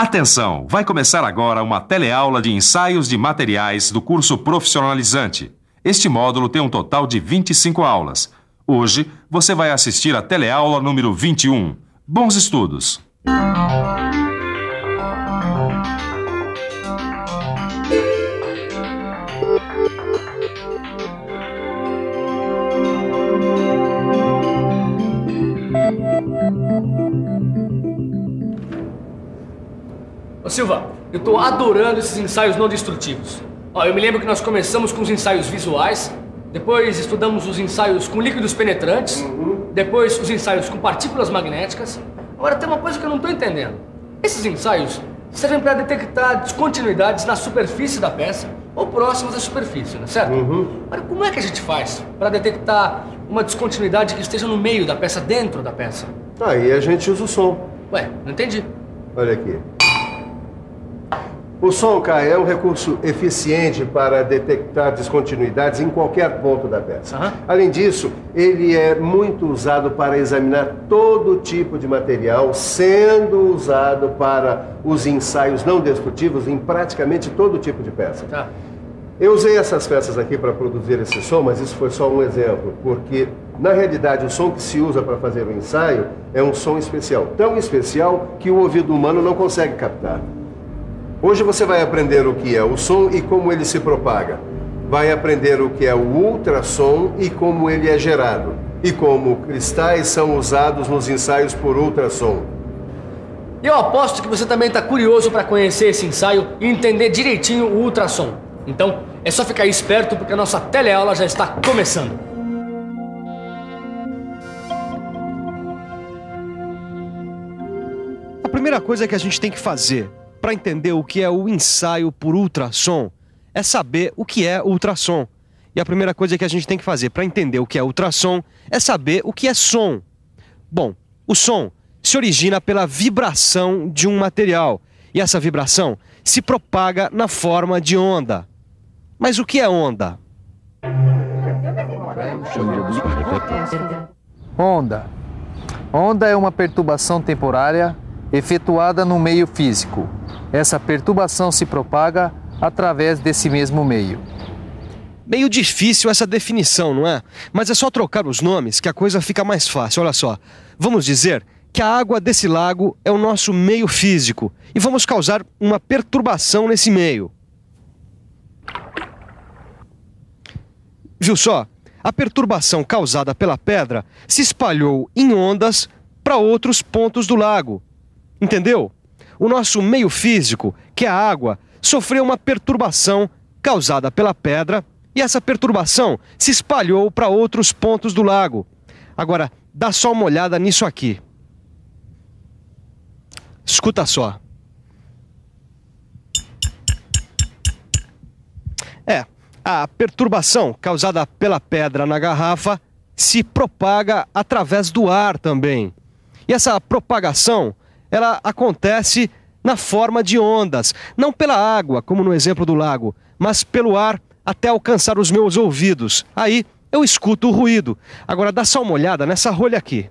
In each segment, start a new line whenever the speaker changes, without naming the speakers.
Atenção! Vai começar agora uma teleaula de ensaios de materiais do curso profissionalizante. Este módulo tem um total de 25 aulas. Hoje, você vai assistir a teleaula número 21. Bons estudos!
Ô Silva, eu tô adorando esses ensaios não destrutivos. Ó, eu me lembro que nós começamos com os ensaios visuais, depois estudamos os ensaios com líquidos penetrantes, depois os ensaios com partículas magnéticas. Agora tem uma coisa que eu não tô entendendo. Esses ensaios servem para detectar descontinuidades na superfície da peça ou próximas à superfície, não é certo? Agora, como é que a gente faz para detectar uma descontinuidade que esteja no meio da peça, dentro da peça?
Aí a gente usa o som.
Ué, não entendi.
Olha aqui. O som, Caio, é um recurso eficiente para detectar descontinuidades em qualquer ponto da peça. Além disso, ele é muito usado para examinar todo tipo de material, sendo usado para os ensaios não destrutivos em praticamente todo tipo de peça. Eu usei essas peças aqui para produzir esse som, mas isso foi só um exemplo, porque, na realidade, o som que se usa para fazer o ensaio é um som especial, tão especial que o ouvido humano não consegue captar. Hoje você vai aprender o que é o som e como ele se propaga. Vai aprender o que é o ultrassom e como ele é gerado. E como cristais são usados nos ensaios por ultrassom.
Eu aposto que você também está curioso para conhecer esse ensaio e entender direitinho o ultrassom. Então, é só ficar esperto porque a nossa teleaula já está começando.
A primeira coisa que a gente tem que fazer para entender o que é o ensaio por ultrassom é saber o que é ultrassom. E a primeira coisa que a gente tem que fazer para entender o que é ultrassom é saber o que é som. Bom, o som se origina pela vibração de um material. E essa vibração se propaga na forma de onda. Mas o que é onda?
Onda. Onda é uma perturbação temporária efetuada no meio físico. Essa perturbação se propaga através desse mesmo meio.
Meio difícil essa definição, não é? Mas é só trocar os nomes que a coisa fica mais fácil. Olha só, vamos dizer que a água desse lago é o nosso meio físico e vamos causar uma perturbação nesse meio. Viu só? A perturbação causada pela pedra se espalhou em ondas para outros pontos do lago. Entendeu? O nosso meio físico, que é a água, sofreu uma perturbação causada pela pedra e essa perturbação se espalhou para outros pontos do lago. Agora, dá só uma olhada nisso aqui. Escuta só. A perturbação causada pela pedra na garrafa se propaga através do ar também. E essa propagação, ela acontece na forma de ondas, não pela água, como no exemplo do lago, mas pelo ar até alcançar os meus ouvidos. Aí eu escuto o ruído. Agora dá só uma olhada nessa rolha aqui.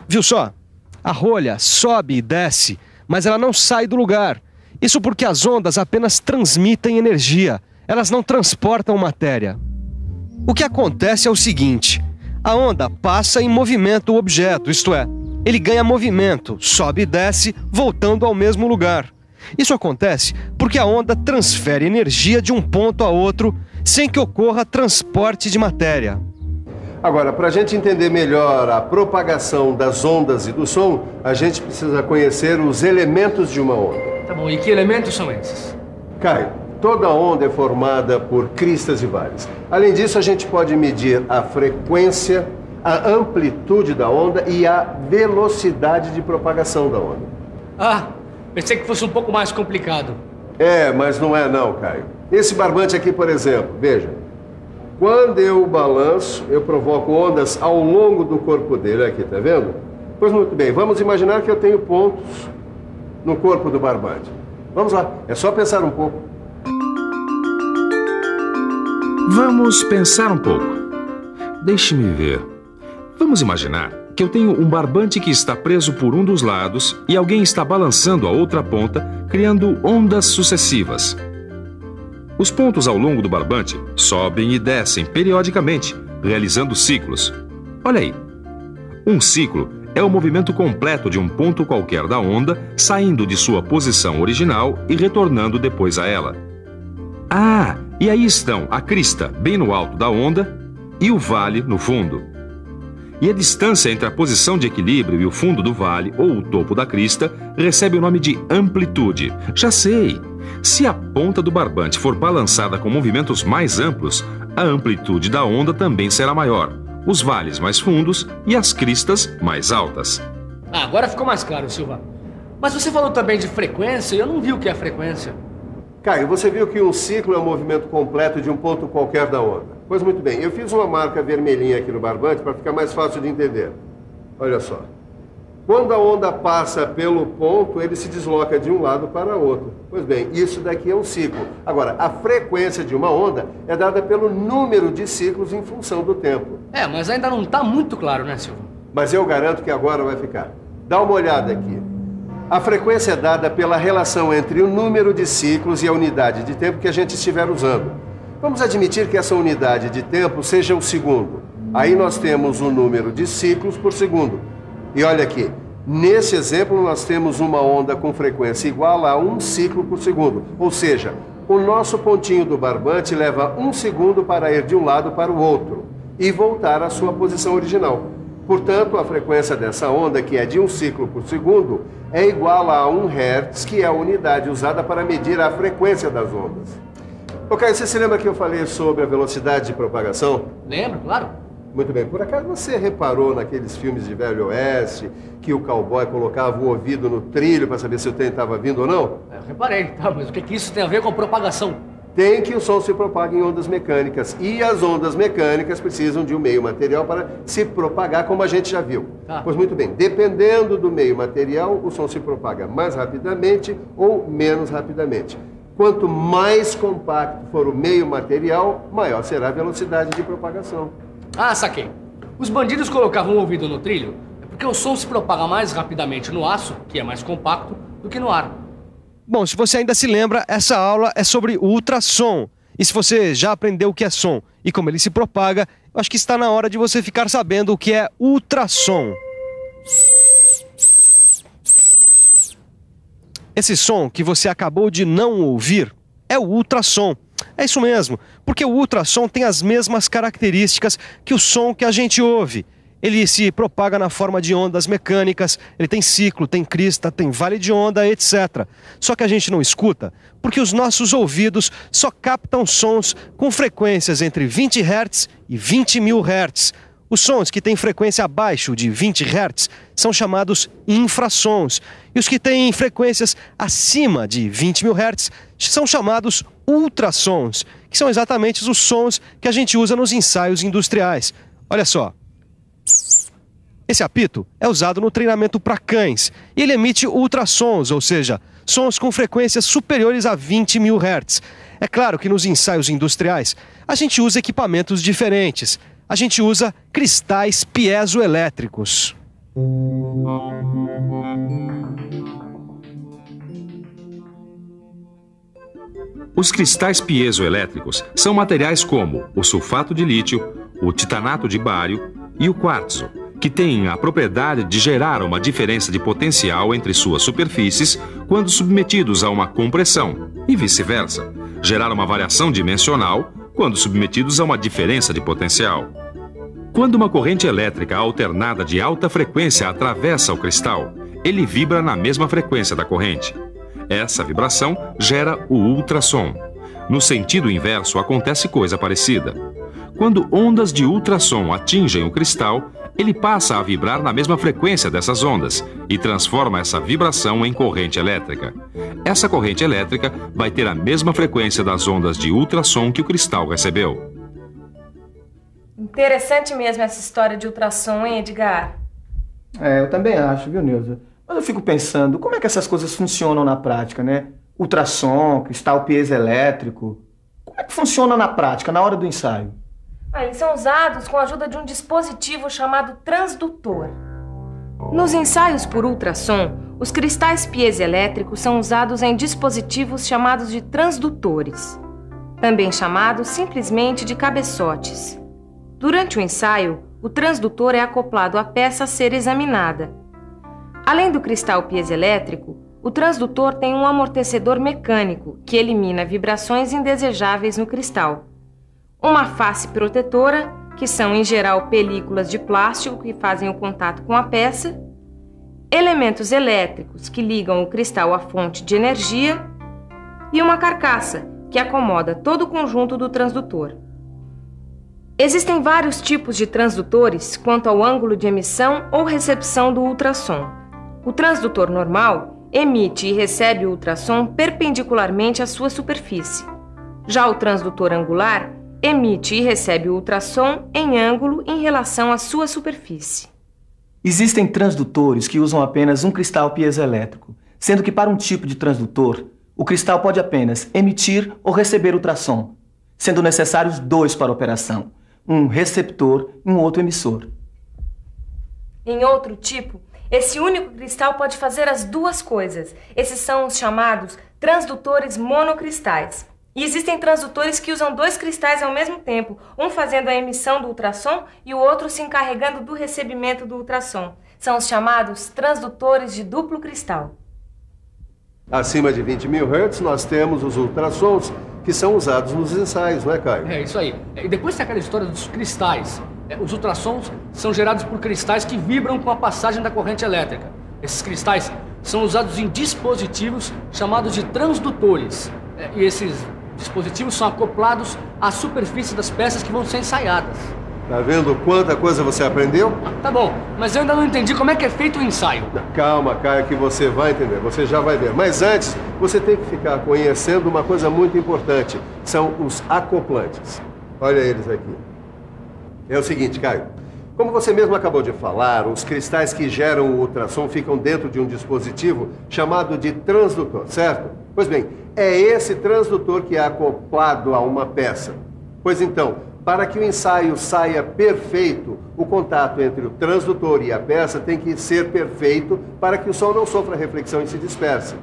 Viu só? A rolha sobe e desce, mas ela não sai do lugar. Isso porque as ondas apenas transmitem energia, elas não transportam matéria. O que acontece é o seguinte: a onda passa em movimento o objeto, isto é, ele ganha movimento, sobe e desce, voltando ao mesmo lugar. Isso acontece porque a onda transfere energia de um ponto a outro sem que ocorra transporte de matéria.
Agora, para a gente entender melhor a propagação das ondas e do som, a gente precisa conhecer os elementos de uma onda.
Tá bom, e que elementos são esses?
Caio, toda onda é formada por cristas e vales. Além disso, a gente pode medir a frequência, a amplitude da onda e a velocidade de propagação da onda.
Ah, pensei que fosse um pouco mais complicado.
É, mas não é não, Caio. Esse barbante aqui, por exemplo, veja. Quando eu balanço, eu provoco ondas ao longo do corpo dele. Aqui, tá vendo? Pois muito bem, vamos imaginar que eu tenho pontos no corpo do barbante. Vamos lá, é só pensar um pouco.
Vamos pensar um pouco. Deixe-me ver. Vamos imaginar que eu tenho um barbante que está preso por um dos lados e alguém está balançando a outra ponta, criando ondas sucessivas. Os pontos ao longo do barbante sobem e descem periodicamente, realizando ciclos. Olha aí. Um ciclo é o movimento completo de um ponto qualquer da onda, saindo de sua posição original e retornando depois a ela. Ah, e aí estão a crista bem no alto da onda e o vale no fundo. E a distância entre a posição de equilíbrio e o fundo do vale, ou o topo da crista, recebe o nome de amplitude. Já sei! Se a ponta do barbante for balançada com movimentos mais amplos, a amplitude da onda também será maior, os vales mais fundos e as cristas mais altas.
Ah, agora ficou mais claro, Silva. Mas você falou também de frequência e eu não vi o que é frequência.
Caio, você viu que um ciclo é um movimento completo de um ponto qualquer da onda. Pois muito bem, eu fiz uma marca vermelhinha aqui no barbante para ficar mais fácil de entender. Olha só. Quando a onda passa pelo ponto, ele se desloca de um lado para outro. Pois bem, isso daqui é um ciclo. Agora, a frequência de uma onda é dada pelo número de ciclos em função do tempo.
É, mas ainda não está muito claro, né, Silva?
Mas eu garanto que agora vai ficar. Dá uma olhada aqui. A frequência é dada pela relação entre o número de ciclos e a unidade de tempo que a gente estiver usando. Vamos admitir que essa unidade de tempo seja o segundo. Aí nós temos o número de ciclos por segundo. E olha aqui, nesse exemplo nós temos uma onda com frequência igual a 1 ciclo por segundo. Ou seja, o nosso pontinho do barbante leva 1 segundo para ir de um lado para o outro e voltar à sua posição original. Portanto, a frequência dessa onda, que é de 1 ciclo por segundo, é igual a 1 Hz, que é a unidade usada para medir a frequência das ondas. Ok, você se lembra que eu falei sobre a velocidade de propagação?
Lembro, claro.
Muito bem. Por acaso você reparou naqueles filmes de Velho Oeste que o cowboy colocava o ouvido no trilho para saber se o trem estava vindo ou não?
Eu reparei, tá, mas o que isso tem a ver com propagação?
Tem que o som se propaga em ondas mecânicas. E as ondas mecânicas precisam de um meio material para se propagar, como a gente já viu.
Tá.
Pois muito bem, dependendo do meio material, o som se propaga mais rapidamente ou menos rapidamente. Quanto mais compacto for o meio material, maior será a velocidade de propagação.
Ah, saquei. Os bandidos colocavam o ouvido no trilho porque o som se propaga mais rapidamente no aço, que é mais compacto, do que no ar.
Bom, se você ainda se lembra, essa aula é sobre ultrassom. E se você já aprendeu o que é som e como ele se propaga, eu acho que está na hora de você ficar sabendo o que é ultrassom. Esse som que você acabou de não ouvir é o ultrassom. É isso mesmo, porque o ultrassom tem as mesmas características que o som que a gente ouve. Ele se propaga na forma de ondas mecânicas, ele tem ciclo, tem crista, tem vale de onda, etc. Só que a gente não escuta porque os nossos ouvidos só captam sons com frequências entre 20 Hz e 20.000 Hz. Os sons que têm frequência abaixo de 20 Hz são chamados infrassons. E os que têm frequências acima de 20.000 Hz são chamados ultrassons, que são exatamente os sons que a gente usa nos ensaios industriais. Olha só. Esse apito é usado no treinamento para cães e ele emite ultrassons, ou seja, sons com frequências superiores a 20.000 Hz. É claro que nos ensaios industriais a gente usa equipamentos diferentes. A gente usa cristais piezoelétricos.
Os cristais piezoelétricos são materiais como o sulfato de lítio, o titanato de bário e o quartzo, que têm a propriedade de gerar uma diferença de potencial entre suas superfícies quando submetidos a uma compressão, e vice-versa, gerar uma variação dimensional quando submetidos a uma diferença de potencial. Quando uma corrente elétrica alternada de alta frequência atravessa o cristal, ele vibra na mesma frequência da corrente. Essa vibração gera o ultrassom. No sentido inverso, acontece coisa parecida. Quando ondas de ultrassom atingem o cristal, ele passa a vibrar na mesma frequência dessas ondas e transforma essa vibração em corrente elétrica. Essa corrente elétrica vai ter a mesma frequência das ondas de ultrassom que o cristal recebeu.
Interessante mesmo essa história de ultrassom, hein, Edgar?
Eu também acho, viu, Neuza? Mas eu fico pensando, como é que essas coisas funcionam na prática, né? Ultrassom, cristal piezoelétrico. Como é que funciona na prática, na hora do ensaio?
Eles são usados com a ajuda de um dispositivo chamado transdutor. Nos ensaios por ultrassom, os cristais piezoelétricos são usados em dispositivos chamados de transdutores, também chamados simplesmente de cabeçotes. Durante o ensaio, o transdutor é acoplado à peça a ser examinada. Além do cristal piezoelétrico, o transdutor tem um amortecedor mecânico que elimina vibrações indesejáveis no cristal. Uma face protetora, que são em geral películas de plástico que fazem o contato com a peça, elementos elétricos que ligam o cristal à fonte de energia e uma carcaça que acomoda todo o conjunto do transdutor. Existem vários tipos de transdutores quanto ao ângulo de emissão ou recepção do ultrassom. O transdutor normal emite e recebe o ultrassom perpendicularmente à sua superfície. Já o transdutor angular emite e recebe o ultrassom em ângulo em relação à sua superfície.
Existem transdutores que usam apenas um cristal piezoelétrico, sendo que para um tipo de transdutor, o cristal pode apenas emitir ou receber ultrassom, sendo necessários dois para a operação, um receptor e um outro emissor.
Em outro tipo, esse único cristal pode fazer as duas coisas. Esses são os chamados transdutores monocristais. E existem transdutores que usam dois cristais ao mesmo tempo, um fazendo a emissão do ultrassom e o outro se encarregando do recebimento do ultrassom. São os chamados transdutores de duplo cristal.
Acima de 20 mil Hz, nós temos os ultrassons que são usados nos ensaios, não é, Caio?
É isso aí. E depois tem aquela história dos cristais. Os ultrassons são gerados por cristais que vibram com a passagem da corrente elétrica. Esses cristais são usados em dispositivos chamados de transdutores. E esses dispositivos são acoplados à superfície das peças que vão ser ensaiadas.
Tá vendo quanta coisa você aprendeu?
Tá bom, mas eu ainda não entendi como é que é feito o ensaio.
Calma, Caio, que você vai entender, você já vai ver. Mas antes, você tem que ficar conhecendo uma coisa muito importante. São os acoplantes. Olha eles aqui. É o seguinte, Caio. Como você mesmo acabou de falar, os cristais que geram o ultrassom ficam dentro de um dispositivo chamado de transdutor, certo? Pois bem, é esse transdutor que é acoplado a uma peça. Pois então, para que o ensaio saia perfeito, o contato entre o transdutor e a peça tem que ser perfeito para que o som não sofra reflexão e se disperse.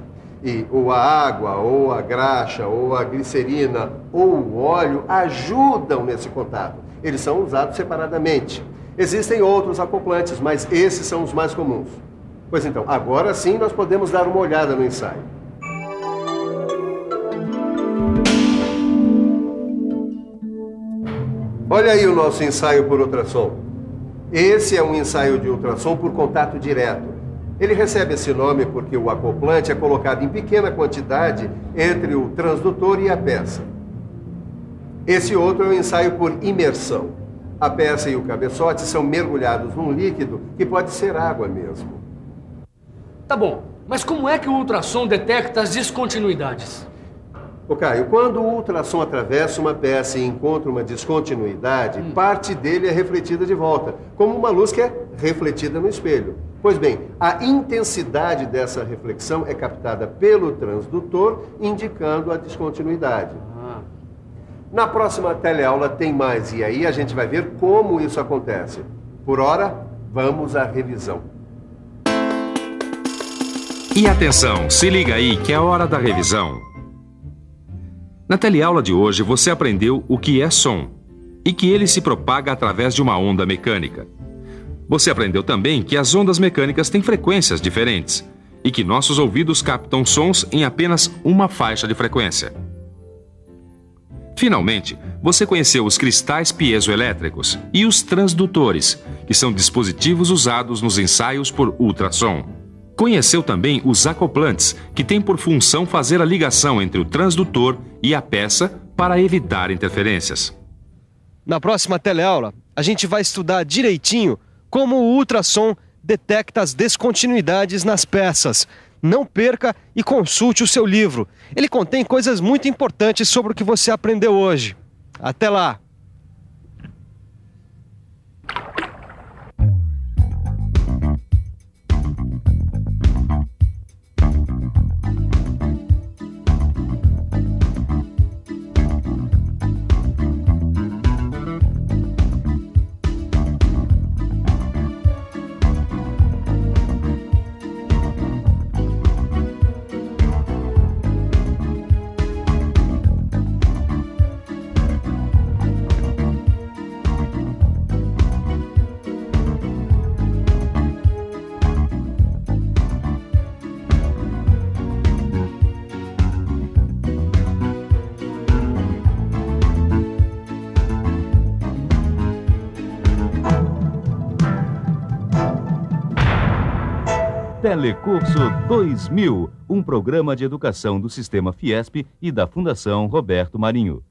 E ou a água, ou a graxa, ou a glicerina, ou o óleo ajudam nesse contato. Eles são usados separadamente. Existem outros acoplantes, mas esses são os mais comuns. Pois então, agora sim nós podemos dar uma olhada no ensaio. Olha aí o nosso ensaio por ultrassom. Esse é um ensaio de ultrassom por contato direto. Ele recebe esse nome porque o acoplante é colocado em pequena quantidade entre o transdutor e a peça. Esse outro é o ensaio por imersão. A peça e o cabeçote são mergulhados num líquido que pode ser água mesmo.
Tá bom, mas como é que o ultrassom detecta as descontinuidades?
Ô Caio, quando o ultrassom atravessa uma peça e encontra uma descontinuidade, parte dele é refletida de volta, como uma luz que é refletida no espelho. Pois bem, a intensidade dessa reflexão é captada pelo transdutor, indicando a descontinuidade. Na próxima teleaula tem mais, e aí a gente vai ver como isso acontece. Por hora, vamos à revisão.
E atenção, se liga aí que é hora da revisão. Na teleaula de hoje você aprendeu o que é som e que ele se propaga através de uma onda mecânica. Você aprendeu também que as ondas mecânicas têm frequências diferentes e que nossos ouvidos captam sons em apenas uma faixa de frequência. Finalmente, você conheceu os cristais piezoelétricos e os transdutores, que são dispositivos usados nos ensaios por ultrassom. Conheceu também os acoplantes, que têm por função fazer a ligação entre o transdutor e a peça para evitar interferências.
Na próxima teleaula, a gente vai estudar direitinho como o ultrassom detecta as descontinuidades nas peças. Não perca e consulte o seu livro. Ele contém coisas muito importantes sobre o que você aprendeu hoje. Até lá!
Telecurso 2000, um programa de educação do Sistema Fiesp e da Fundação Roberto Marinho.